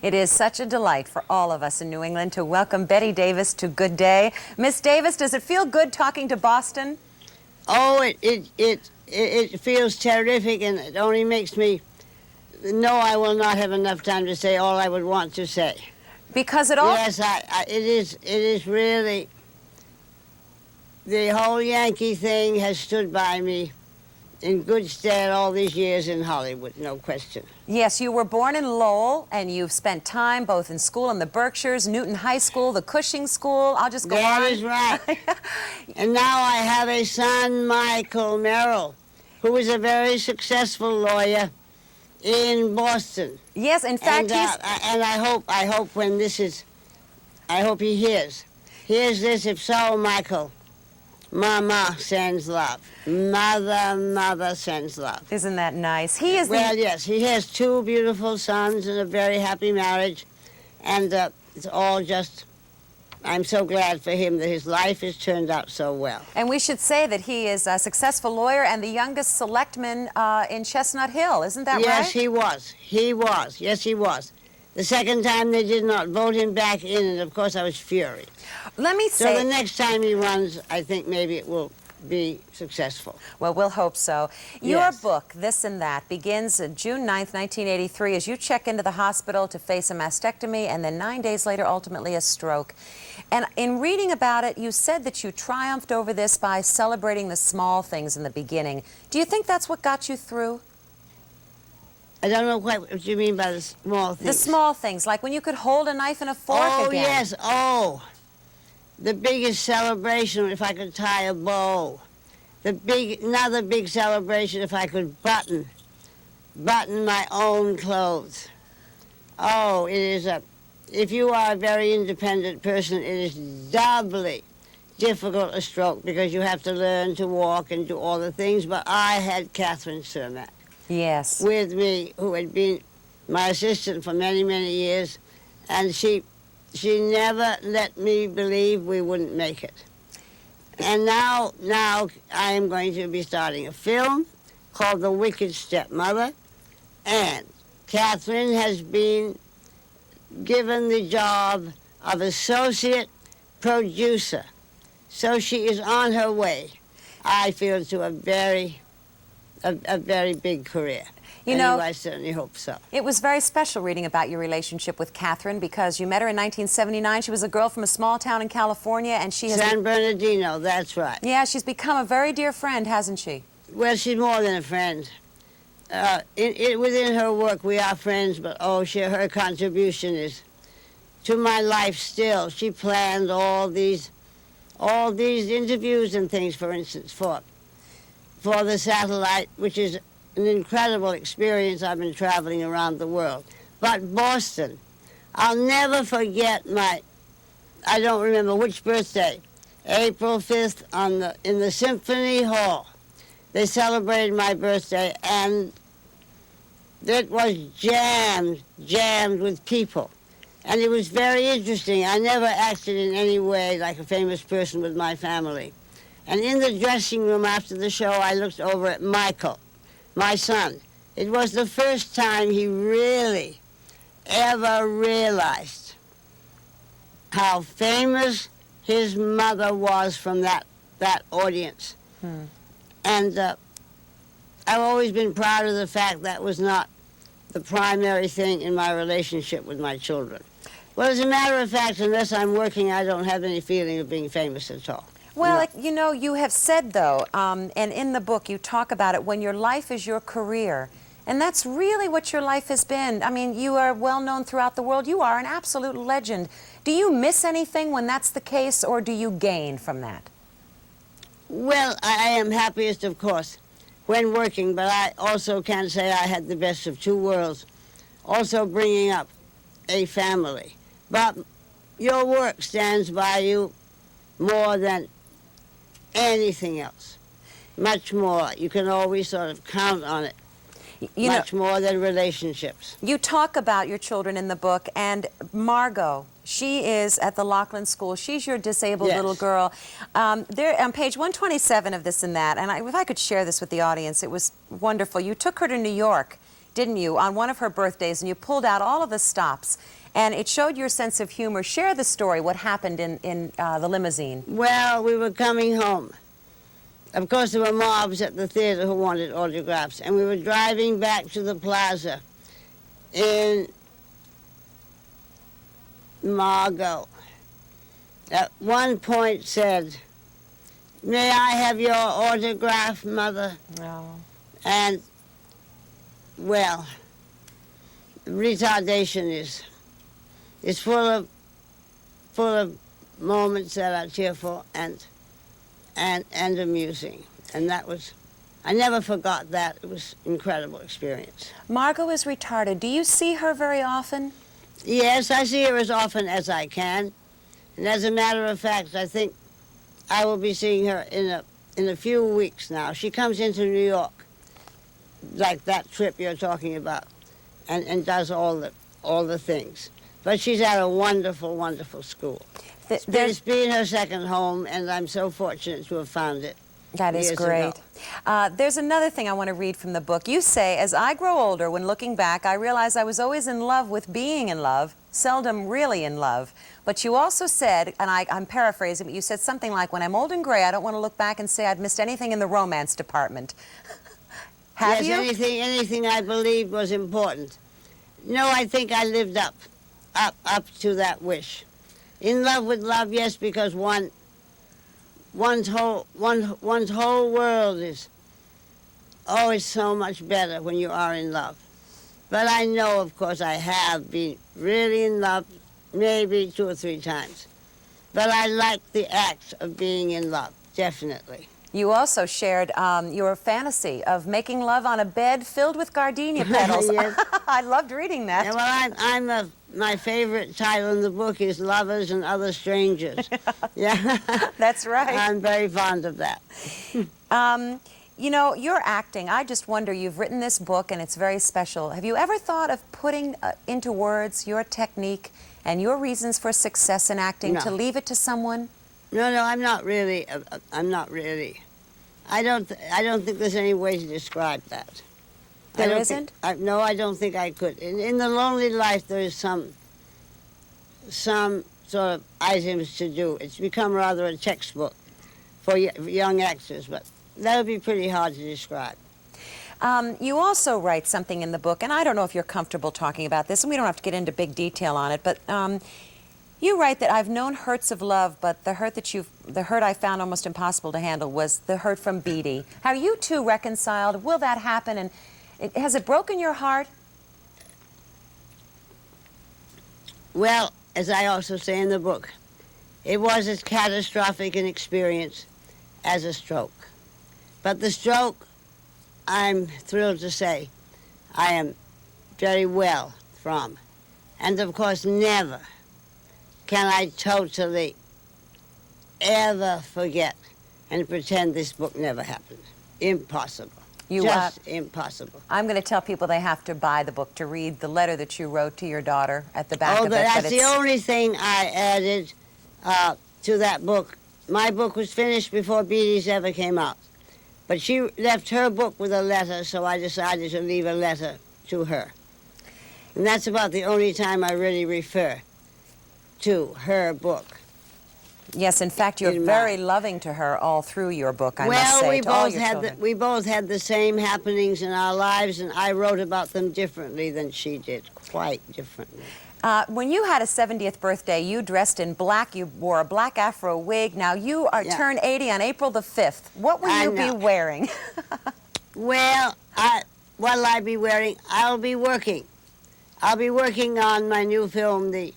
It is such a delight for all of us in New England to welcome Bette Davis to Good Day. Miss Davis, does it feel good talking to Boston? Oh, it feels terrific, and it only makes me know I will not have enough time to say all I would want to say. Because it all... Yes, it is really... The whole Yankee thing has stood by me in good stead all these years in Hollywood, no question. Yes, you were born in Lowell, and you've spent time both in school in the Berkshires, Newton High School, the Cushing School. I'll just go on. That is right. And now I have a son, Michael Merrill, who is a very successful lawyer in Boston. Yes, in fact, and I hope when this is, I hope he hears this. If so, Michael, Mama sends love. Mother sends love. Isn't that nice? He is... Well, yes, he has two beautiful sons and a very happy marriage, and it's all just... I'm so glad for him that his life has turned out so well. And we should say that he is a successful lawyer and the youngest selectman in Chestnut Hill. Isn't that right? Yes, he was. He was. Yes, he was. The second time they did not vote him back in, and of course I was furious. Let me say... So the next time he runs, I think maybe it will be successful. Well, we'll hope so. Your Yes. book, This and That, begins June 9th, 1983, as you check into the hospital to face a mastectomy and then 9 days later, ultimately, a stroke. And in reading about it, you said that you triumphed over this by celebrating the small things in the beginning. Do you think that's what got you through? I don't know quite what you mean by the small things. The small things, like when you could hold a knife and a fork Oh, again. yes. Oh, the biggest celebration if I could tie a bow. Another big celebration if I could button my own clothes. Oh, it is if you are a very independent person, it is doubly difficult a stroke because you have to learn to walk and do all the things. But I had Katharine Hepburn Yes. with me, who had been my assistant for many, many years, and she never let me believe we wouldn't make it. And now I am going to be starting a film called The Wicked Stepmother, and Katharine has been given the job of associate producer. So she is on her way, I feel, to a very big career. You know, I certainly hope so. It was very special reading about your relationship with Katharine because you met her in 1979. She was a girl from a small town in California, and she has... San Bernardino, that's right. Yeah, she's become a very dear friend, hasn't she? Well, she's more than a friend. Within her work, we are friends, but her contribution is to my life still. She planned all these interviews and things, for instance, for the satellite, which is an incredible experience. I've been traveling around the world. But Boston, I'll never forget I don't remember which birthday, April 5th in the Symphony Hall. They celebrated my birthday, and it was jammed with people. And it was very interesting. I never acted in any way like a famous person with my family. And in the dressing room after the show, I looked over at Michael, my son. It was the first time he really ever realized how famous his mother was from that audience. And I've always been proud of the fact that was not the primary thing in my relationship with my children. Well, as a matter of fact, unless I'm working, I don't have any feeling of being famous at all. Well, you know, you have said, though, and in the book you talk about it, when your life is your career. And that's really what your life has been. I mean, you are well known throughout the world. You are an absolute legend. Do you miss anything when that's the case, or do you gain from that? Well, I am happiest, of course, when working, but I also can say I had the best of two worlds, also bringing up a family. But your work stands by you more than anything else, much more. You can always sort of count on it, much more than relationships. You talk about your children in the book, and Margot, she is at the Laughlin School. She's your disabled little girl. There, on page 127 of This and That, and if I could share this with the audience, it was wonderful. You took her to New York didn't you, on one of her birthdays, and you pulled out all of the stops, and it showed your sense of humor. Share the story, what happened in the limousine. Well, we were coming home. Of course, there were mobs at the theater who wanted autographs, and we were driving back to the plaza in Margot. At one point said, "May I have your autograph, Mother?" Oh. And, well, retardation is full of moments that are cheerful and amusing. And that was, I never forgot that. It was an incredible experience. Margot is retarded. Do you see her very often? Yes, I see her as often as I can. And as a matter of fact, I think I will be seeing her in a few weeks now. She comes into New York, like that trip you're talking about, and does all the things. But she's at a wonderful, wonderful school. It's been her second home, and I'm so fortunate to have found it. That is great. There's another thing I want to read from the book. You say, "As I grow older, when looking back, I realize I was always in love with being in love, seldom really in love." But you also said, and I'm paraphrasing, but you said something like, "When I'm old and gray, I don't want to look back and say I've missed anything in the romance department." Have you? Yes, anything I believed was important. No, I think I lived up to that wish. In love with love, yes, because one's whole world is always so much better when you are in love. But I know, of course, I have been really in love maybe 2 or 3 times. But I like the act of being in love, definitely. You also shared your fantasy of making love on a bed filled with gardenia petals. Yes. I loved reading that. Yeah, well, my favorite title in the book is Lovers and Other Strangers. Yeah. That's right. I'm very fond of that. You know, your acting, I just wonder, you've written this book and it's very special. Have you ever thought of putting into words your technique and your reasons for success in acting, No. to leave it to someone? No, I'm not really. I don't think there's any way to describe that. There isn't? No, I don't think I could. In the lonely life, there is some sort of items to do. It's become rather a textbook for young actors, but that would be pretty hard to describe. You also write something in the book, and I don't know if you're comfortable talking about this, and we don't have to get into big detail on it, but you write that I've known hurts of love, but the hurt I found almost impossible to handle was the hurt from Bette. Have you two reconciled? Will that happen? And has it broken your heart? Well, as I also say in the book, it was as catastrophic an experience as a stroke. But the stroke, I'm thrilled to say, I am very well from. And of course, never can I totally ever forget and pretend this book never happened. Impossible. Just impossible. I'm going to tell people they have to buy the book to read the letter that you wrote to your daughter at the back of it. That's the only thing I added to that book. My book was finished before Bette's ever came out. But she left her book with a letter, so I decided to leave a letter to her. And that's about the only time I really refer to her book. Yes, in fact, you're very loving to her all through your book, I must say, to all your children. We both had the same happenings in our lives, and I wrote about them differently than she did, quite differently. When you had a 70th birthday, you dressed in black. You wore a black afro wig. Now, you are turn 80 on April the 5th. What will you be wearing? Well, what'll I be wearing? I'll be working. I'll be working on my new film, The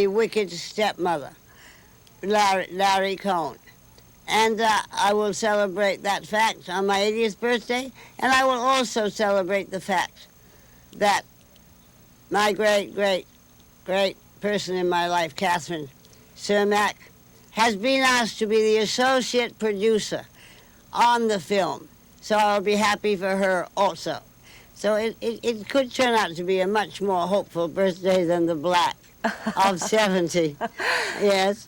Wicked Stepmother, Larry Cohn. And I will celebrate that fact on my 80th birthday, and I will also celebrate the fact that my great person in my life, Catherine Hepburn, has been asked to be the associate producer on the film. So I'll be happy for her also. So it could turn out to be a much more hopeful birthday than the black of 70. Yes.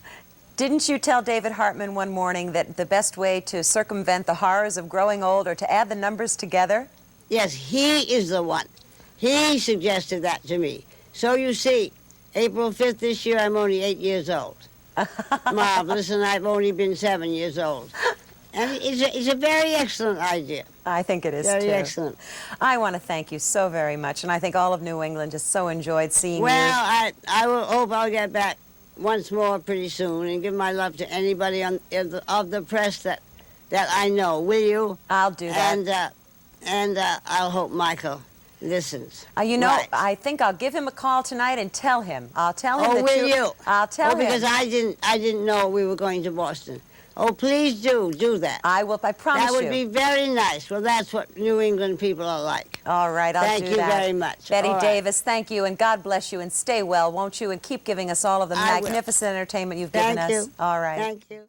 Didn't you tell David Hartman one morning that the best way to circumvent the horrors of growing old are to add the numbers together? Yes, he is the one He suggested that to me. So you see, April 5th this year, I'm only 8 years old. Marvelous, and I've only been 7 years old. And it's a very excellent idea. I think it is, Very too. excellent. I want to thank you so very much, and I think all of New England just so enjoyed seeing you. Well, I will hope I'll get back once more pretty soon and give my love to anybody of the press that I know. Will you? I'll do that. And I'll hope Michael listens. You know, Right. I think I'll give him a call tonight and tell him. I'll tell him Oh, that will you? I'll tell him. Because I didn't know we were going to Boston. Oh, please do that. I will. I promise That would be very nice. Well, that's what New England people are like. All right, I'll Thank do you that. very much. Bette All right. Davis, thank you, and God bless you, and stay well, won't you? And keep giving us all of the I will. magnificent entertainment you've given us. Thank you. All right. Thank you.